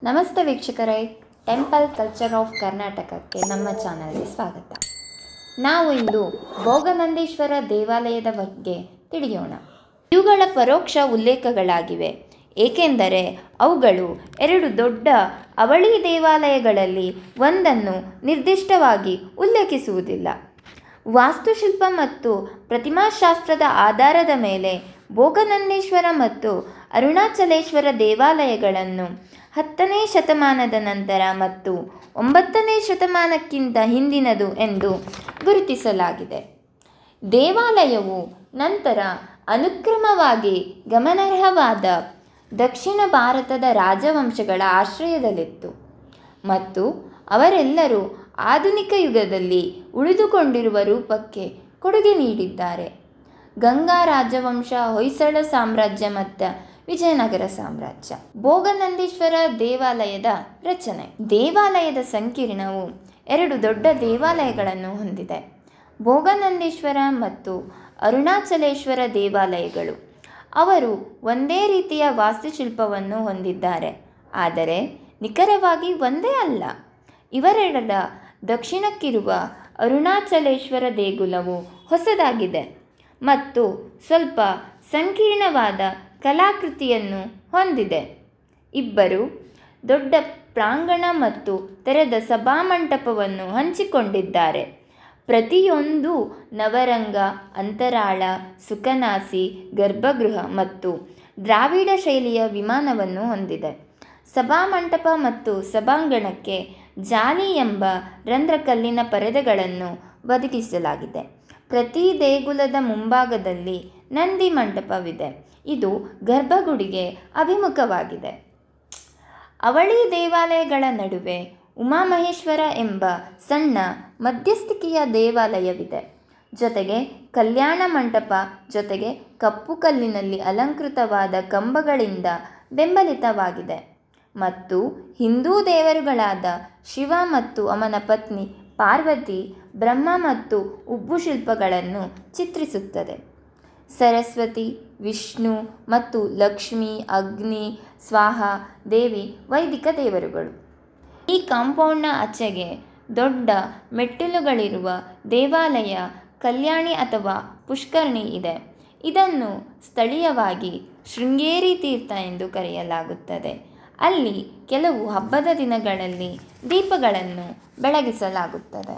ನಮಸ್ತೆ ವೀಕ್ಷಕರೇ, temple culture of ಕರ್ನಾಟಕಕ್ಕೆ ನಮ್ಮ ಚಾನಲ್ಗೆ ಸ್ವಾಗತ. ನಾವು ಇಂದು ಭೋಗನಂದೀಶ್ವರ ದೇವಾಲಯದ ಬಗ್ಗೆ ತಿಳಿಯೋಣ. ಇವುಗಳ ಪರೋಕ್ಷ ಉಲ್ಲೇಖಗಳಾಗಿವೆ, ಏಕೆಂದರೆ ಅವುಗಳು ಎರಡು ದೊಡ್ಡ ಅವಳಿ ದೇವಾಲಯಗಳಲ್ಲಿ ಒಂದನ್ನು ನಿರ್ದಿಷ್ಟವಾಗಿ ಉಲ್ಲೇಖಿಸುವುದಿಲ್ಲ. ವಾಸ್ತುಶಿಲ್ಪ ಮತ್ತು ಪ್ರತಿಮಾಶಾಸ್ತ್ರದ ಆಧಾರದ ಮೇಲೆ ಭೋಗನಂದೀಶ್ವರ ಮತ್ತು ಅರುಣಾಚಲೇಶ್ವರ ದೇವಾಲಯಗಳನ್ನು 10ನೇ ಶತಮಾನದ ನಂತರ ಮತ್ತು 9ನೇ ಶತಮಾನಕ್ಕಿಂತ ಹಿಂದಿನದು ಎಂದು ಗುರುತಿಸಲಾಗಿದೆ. ದೇವಾಲಯವು ನಂತರ ಅನುಕ್ರಮವಾಗಿ ಗಮನಾರ್ಹವಾದ ದಕ್ಷಿಣ ಭಾರತದ ರಾಜವಂಶಗಳ ಆಶ್ರಯದಲ್ಲಿತ್ತು ಮತ್ತು ಅವರೆಲ್ಲರೂ ಆಧುನಿಕ ಯುಗದಲ್ಲಿ ಉಳಿದುಕೊಂಡಿರುವ ರೂಪಕ್ಕೆ ಕೊಡುಗೆ ನೀಡಿದ್ದಾರೆ. ಗಂಗಾ ರಾಜವಂಶ, ಹೊಯ್ಸಳ ಸಾಮ್ರಾಜ್ಯ ಮತ್ತು ವಿಜಯನಗರ ಸಾಮ್ರಾಜ್ಯ. ಭೋಗನಂದೀಶ್ವರ ದೇವಾಲಯದ ರಚನೆ. ದೇವಾಲಯದ ಸಂಕೀರ್ಣವು ಎರಡು ದೊಡ್ಡ ದೇವಾಲಯಗಳನ್ನು ಹೊಂದಿದೆ: ಭೋಗನಂದೀಶ್ವರ ಮತ್ತು ಅರುಣಾಚಲೇಶ್ವರ ದೇವಾಲಯಗಳು. ಅವರು ಒಂದೇ ರೀತಿಯ ವಾಸ್ತುಶಿಲ್ಪವನ್ನು ಹೊಂದಿದ್ದಾರೆ, ಆದರೆ ನಿಖರವಾಗಿ ಒಂದೇ ಅಲ್ಲ. ಇವರೆರಡ ದಕ್ಷಿಣಕ್ಕಿರುವ ಅರುಣಾಚಲೇಶ್ವರ ದೇಗುಲವು ಹೊಸದಾಗಿದೆ ಮತ್ತು ಸ್ವಲ್ಪ ಸಂಕೀರ್ಣವಾದ ಕಲಾಕೃತಿಯನ್ನು ಹೊಂದಿದೆ. ಇಬ್ಬರು ದೊಡ್ಡ ಪ್ರಾಂಗಣ ಮತ್ತು ತೆರೆದ ಸಭಾಮಂಟಪವನ್ನು ಹಂಚಿಕೊಂಡಿದ್ದಾರೆ. ಪ್ರತಿಯೊಂದು ನವರಂಗ, ಅಂತರಾಳ, ಸುಖನಾಸಿ, ಗರ್ಭಗೃಹ ಮತ್ತು ದ್ರಾವಿಡ ಶೈಲಿಯ ವಿಮಾನವನ್ನು ಹೊಂದಿದೆ. ಸಭಾಮಂಟಪ ಮತ್ತು ಸಭಾಂಗಣಕ್ಕೆ ಜಾಲಿ ಎಂಬ ರಂಧ್ರಕಲ್ಲಿನ ಪರದೆಗಳನ್ನು ಒದಗಿಸಲಾಗಿದೆ. ಪ್ರತಿ ದೇಗುಲದ ಮುಂಭಾಗದಲ್ಲಿ ನಂದಿ ಮಂಟಪವಿದೆ, ಇದು ಗರ್ಭಗುಡಿಗೆ ಅಭಿಮುಖವಾಗಿದೆ. ಅವಳಿ ದೇವಾಲಯಗಳ ನಡುವೆ ಉಮಾಮಹೇಶ್ವರ ಎಂಬ ಸಣ್ಣ ಮಧ್ಯಸ್ಥಿಕೆಯ ದೇವಾಲಯವಿದೆ, ಜೊತೆಗೆ ಕಲ್ಯಾಣ ಮಂಟಪ, ಜೊತೆಗೆ ಕಪ್ಪು ಕಲ್ಲಿನಲ್ಲಿ ಅಲಂಕೃತವಾದ ಕಂಬಗಳಿಂದ ಬೆಂಬಲಿತವಾಗಿದೆ ಮತ್ತು ಹಿಂದೂ ದೇವರುಗಳಾದ ಶಿವ ಮತ್ತು ಅವನ ಪತ್ನಿ ಪಾರ್ವತಿ, ಬ್ರಹ್ಮ ಮತ್ತು ಉಬ್ಬು ಶಿಲ್ಪಗಳನ್ನು ಚಿತ್ರಿಸುತ್ತದೆ. ಸರಸ್ವತಿ, ವಿಷ್ಣು ಮತ್ತು ಲಕ್ಷ್ಮಿ, ಅಗ್ನಿ, ಸ್ವಾಹ ದೇವಿ ವೈದಿಕ ದೇವರುಗಳು. ಈ ಕಾಂಪೌಂಡ್ನ ಆಚೆಗೆ ದೊಡ್ಡ ಮೆಟ್ಟಿಲುಗಳಿರುವ ದೇವಾಲಯ ಕಲ್ಯಾಣಿ ಅಥವಾ ಪುಷ್ಕರಣಿ ಇದೆ. ಇದನ್ನು ಸ್ಥಳೀಯವಾಗಿ ಶೃಂಗೇರಿ ತೀರ್ಥ ಎಂದು ಕರೆಯಲಾಗುತ್ತದೆ. ಅಲ್ಲಿ ಕೆಲವು ಹಬ್ಬದ ದಿನಗಳಲ್ಲಿ ದೀಪಗಳನ್ನು ಬೆಳಗಿಸಲಾಗುತ್ತದೆ.